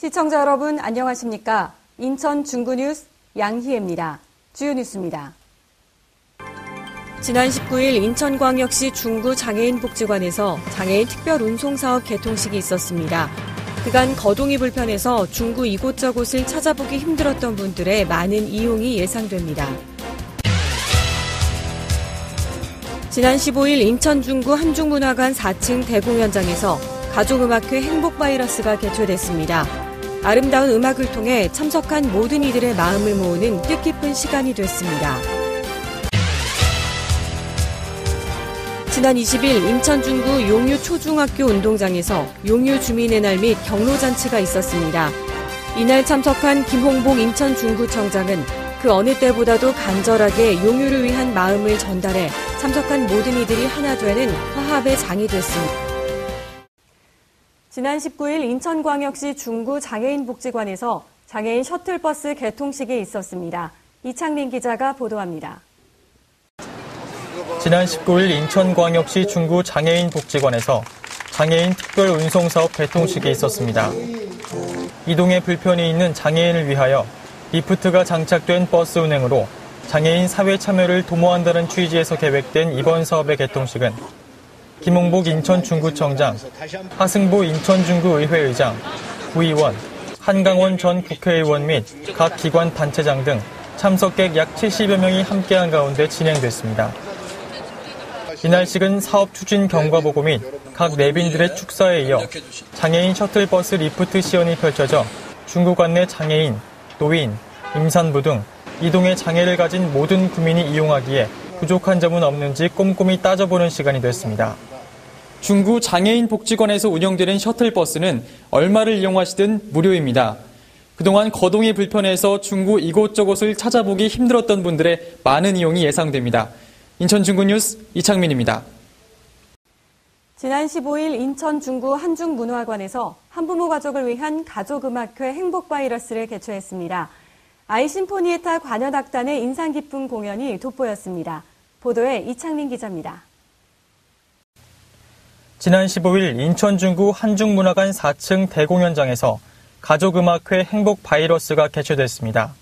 시청자 여러분 안녕하십니까? 인천 중구뉴스 양희애입니다. 주요 뉴스입니다. 지난 19일 인천광역시 중구장애인복지관에서 장애인 특별운송사업 개통식이 있었습니다. 그간 거동이 불편해서 중구 이곳저곳을 찾아보기 힘들었던 분들의 많은 이용이 예상됩니다. 지난 15일 인천 중구 한중문화관 4층 대공연장에서 가족음악회 행복바이러스가 개최됐습니다. 아름다운 음악을 통해 참석한 모든 이들의 마음을 모으는 뜻깊은 시간이 됐습니다. 지난 20일 인천 중구 용유 초중학교 운동장에서 용유 주민의 날 및 경로잔치가 있었습니다. 이날 참석한 김홍복 인천 중구청장은 그 어느 때보다도 간절하게 용유를 위한 마음을 전달해 참석한 모든 이들이 하나 되는 화합의 장이 됐습니다. 지난 19일 인천광역시 중구장애인복지관에서 장애인 셔틀버스 개통식이 있었습니다. 이창민 기자가 보도합니다. 지난 19일 인천광역시 중구장애인복지관에서 장애인 특별운송사업 개통식이 있었습니다. 이동에 불편이 있는 장애인을 위하여 리프트가 장착된 버스 운행으로 장애인 사회 참여를 도모한다는 취지에서 계획된 이번 사업의 개통식은 김홍복 인천 중구청장, 하승보 인천 중구의회의장, 구의원, 한강원 전 국회의원 및 각 기관 단체장 등 참석객 약 70여 명이 함께한 가운데 진행됐습니다. 이날식은 사업 추진 경과보고 및 각 내빈들의 축사에 이어 장애인 셔틀버스 리프트 시연이 펼쳐져 중구관 내 장애인, 노인, 임산부 등 이동에 장애를 가진 모든 구민이 이용하기에 부족한 점은 없는지 꼼꼼히 따져보는 시간이 됐습니다. 중구 장애인복지관에서 운영되는 셔틀버스는 얼마를 이용하시든 무료입니다. 그동안 거동이 불편해서 중구 이곳저곳을 찾아보기 힘들었던 분들의 많은 이용이 예상됩니다. 인천 중구뉴스 이창민입니다. 지난 15일 인천 중구 한중문화관에서 한부모 가족을 위한 가족음악회 행복바이러스를 개최했습니다. 아이심포니에타 관현악단의 인상 깊은 공연이 돋보였습니다. 보도에 이창민 기자입니다. 지난 15일 인천 중구 한중문화관 4층 대공연장에서 가족음악회 행복바이러스가 개최됐습니다.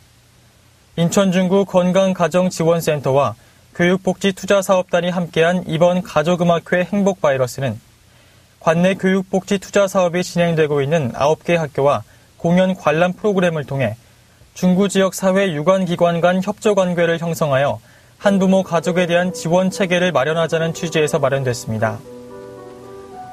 인천 중구 건강가정지원센터와 교육복지투자사업단이 함께한 이번 가족음악회 행복바이러스는 관내 교육복지투자 사업이 진행되고 있는 9개 학교와 공연 관람 프로그램을 통해 중구 지역 사회 유관기관 간 협조 관계를 형성하여 한부모 가족에 대한 지원 체계를 마련하자는 취지에서 마련됐습니다.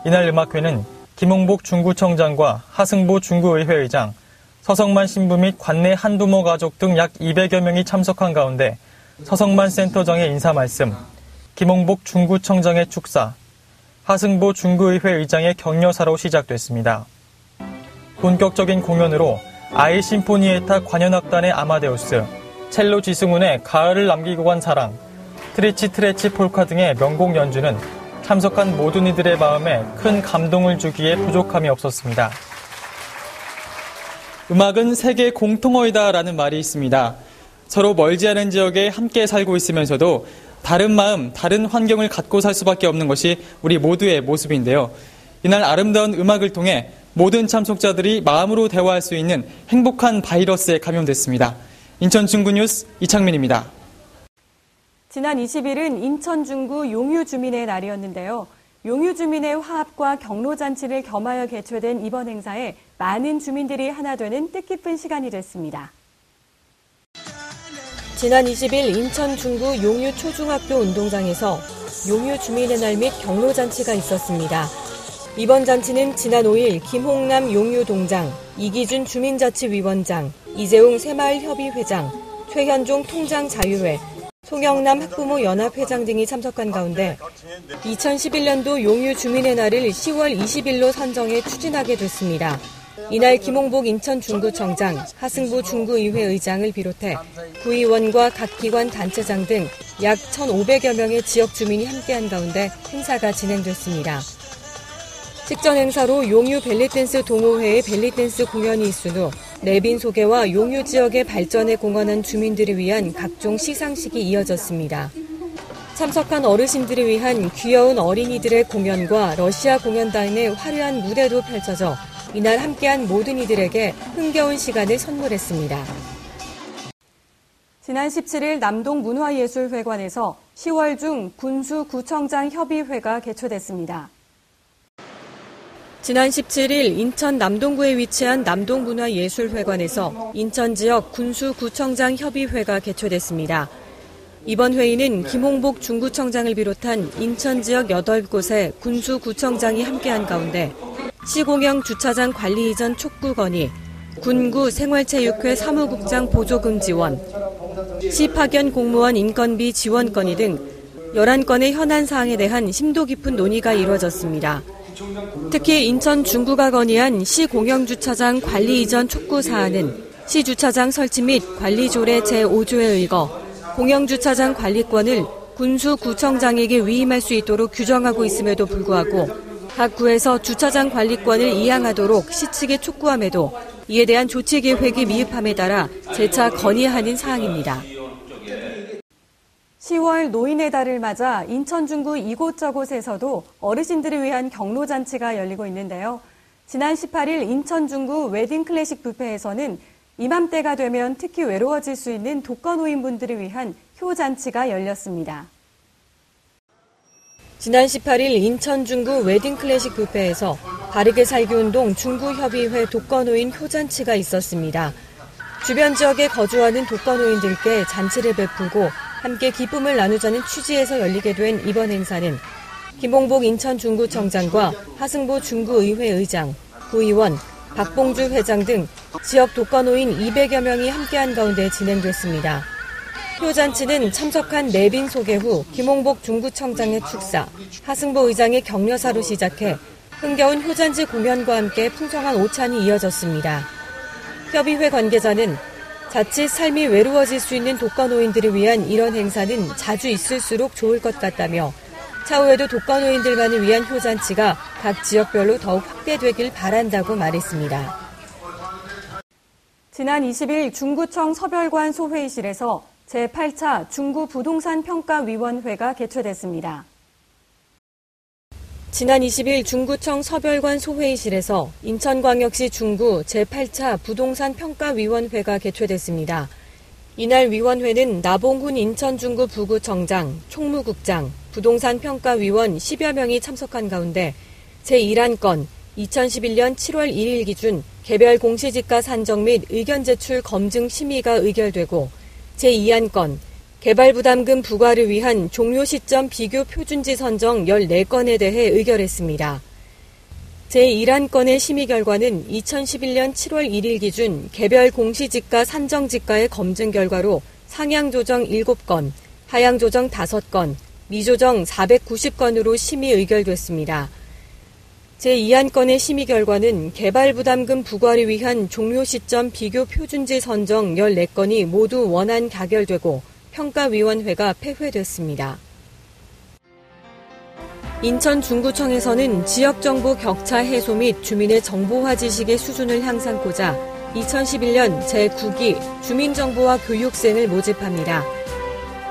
이날 음악회는 김홍복 중구청장과 하승보 중구의회의장, 서성만 신부 및 관내 한부모 가족 등 약 200여 명이 참석한 가운데 서성만 센터장의 인사 말씀, 김홍복 중구청장의 축사, 하승보 중구의회의장의 격려사로 시작됐습니다. 본격적인 공연으로 아이심포니에타 관현악단의 아마데우스, 첼로 지승훈의 가을을 남기고 간 사랑, 트리치 폴카 등의 명곡 연주는 참석한 모든 이들의 마음에 큰 감동을 주기에 부족함이 없었습니다. 음악은 세계 공통어이다라는 말이 있습니다. 서로 멀지 않은 지역에 함께 살고 있으면서도 다른 마음, 다른 환경을 갖고 살 수밖에 없는 것이 우리 모두의 모습인데요. 이날 아름다운 음악을 통해 모든 참석자들이 마음으로 대화할 수 있는 행복한 바이러스에 감염됐습니다. 인천 중구뉴스 이창민입니다. 지난 20일은 인천 중구 용유 주민의 날이었는데요. 용유 주민의 화합과 경로잔치를 겸하여 개최된 이번 행사에 많은 주민들이 하나 되는 뜻깊은 시간이 됐습니다. 지난 20일 인천 중구 용유 초중학교 운동장에서 용유 주민의 날 및 경로잔치가 있었습니다. 이번 잔치는 지난 5일 김홍남 용유동장, 이기준 주민자치위원장, 이재웅 새마을협의회장, 최현종 통장자유회, 송영남 학부모 연합회장 등이 참석한 가운데 2011년도 용유 주민의 날을 10월 20일로 선정해 추진하게 됐습니다. 이날 김홍복 인천 중구청장, 하승부 중구의회 의장을 비롯해 구의원과 각 기관 단체장 등 약 1,500여 명의 지역 주민이 함께한 가운데 행사가 진행됐습니다. 식전 행사로 용유 벨리댄스 동호회의 벨리댄스 공연이 있은 후 내빈 소개와 용유 지역의 발전에 공헌한 주민들을 위한 각종 시상식이 이어졌습니다. 참석한 어르신들을 위한 귀여운 어린이들의 공연과 러시아 공연단의 화려한 무대도 펼쳐져 이날 함께한 모든 이들에게 흥겨운 시간을 선물했습니다. 지난 17일 남동문화예술회관에서 10월 중 군수구청장 협의회가 개최됐습니다. 지난 17일 인천 남동구에 위치한 남동문화예술회관에서 인천 지역 군수구청장 협의회가 개최됐습니다. 이번 회의는 김홍복 중구청장을 비롯한 인천 지역 8곳의 군수구청장이 함께한 가운데 시공영 주차장 관리 이전 촉구 건의, 군구 생활체육회 사무국장 보조금 지원, 시 파견 공무원 인건비 지원 건의 등 11건의 현안 사항에 대한 심도 깊은 논의가 이루어졌습니다. 특히 인천 중구가 건의한 시공영주차장 관리 이전 촉구 사안은 시주차장 설치 및 관리조례 제5조에 의거 공영주차장 관리권을 군수구청장에게 위임할 수 있도록 규정하고 있음에도 불구하고 각 구에서 주차장 관리권을 이양하도록 시측에 촉구함에도 이에 대한 조치 계획이 미흡함에 따라 재차 건의하는 사항입니다. 10월 노인의 달을 맞아 인천 중구 이곳저곳에서도 어르신들을 위한 경로잔치가 열리고 있는데요. 지난 18일 인천 중구 웨딩 클래식 뷔페에서는 이맘때가 되면 특히 외로워질 수 있는 독거노인분들을 위한 효잔치가 열렸습니다. 지난 18일 인천 중구 웨딩 클래식 뷔페에서 바르게 살기 운동 중구협의회 독거노인 효잔치가 있었습니다. 주변 지역에 거주하는 독거노인들께 잔치를 베풀고 함께 기쁨을 나누자는 취지에서 열리게 된 이번 행사는 김홍복 인천 중구청장과 하승보 중구의회 의장, 구의원, 박봉주 회장 등 지역 독거노인 200여 명이 함께한 가운데 진행됐습니다. 효잔치는 참석한 내빈 소개 후 김홍복 중구청장의 축사, 하승보 의장의 격려사로 시작해 흥겨운 효잔치 공연과 함께 풍성한 오찬이 이어졌습니다. 협의회 관계자는 자칫 삶이 외로워질 수 있는 독거노인들을 위한 이런 행사는 자주 있을수록 좋을 것 같다며 차후에도 독거노인들만을 위한 효잔치가 각 지역별로 더욱 확대되길 바란다고 말했습니다. 지난 20일 중구청 서별관 소회의실에서 제8차 중구부동산평가위원회가 개최됐습니다. 지난 20일 중구청 서별관 소회의실에서 인천광역시 중구 제8차 부동산평가위원회가 개최됐습니다. 이날 위원회는 나봉훈 인천중구 부구청장, 총무국장, 부동산평가위원 10여 명이 참석한 가운데 제1안건 2011년 7월 1일 기준 개별 공시지가 산정 및 의견 제출 검증 심의가 의결되고 제2안건 개발부담금 부과를 위한 종료 시점 비교 표준지 선정 14건에 대해 의결했습니다. 제1안건의 심의 결과는 2011년 7월 1일 기준 개별 공시지가 산정지가의 검증 결과로 상향 조정 7건, 하향 조정 5건, 미조정 490건으로 심의 의결됐습니다. 제2안건의 심의 결과는 개발부담금 부과를 위한 종료 시점 비교 표준지 선정 14건이 모두 원안 가결되고 평가위원회가 폐회됐습니다. 인천 중구청에서는 지역정보 격차 해소 및 주민의 정보화 지식의 수준을 향상하고자 2011년 제9기 주민정보화 교육생을 모집합니다.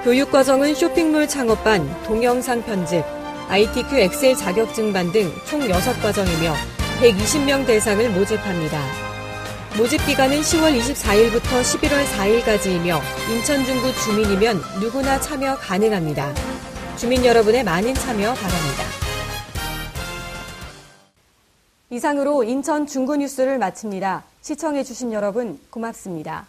교육과정은 쇼핑몰 창업반, 동영상 편집, ITQ 엑셀 자격증반 등 총 6과정이며 120명 대상을 모집합니다. 모집 기간은 10월 24일부터 11월 4일까지이며 인천 중구 주민이면 누구나 참여 가능합니다. 주민 여러분의 많은 참여 바랍니다. 이상으로 인천 중구 뉴스를 마칩니다. 시청해주신 여러분 고맙습니다.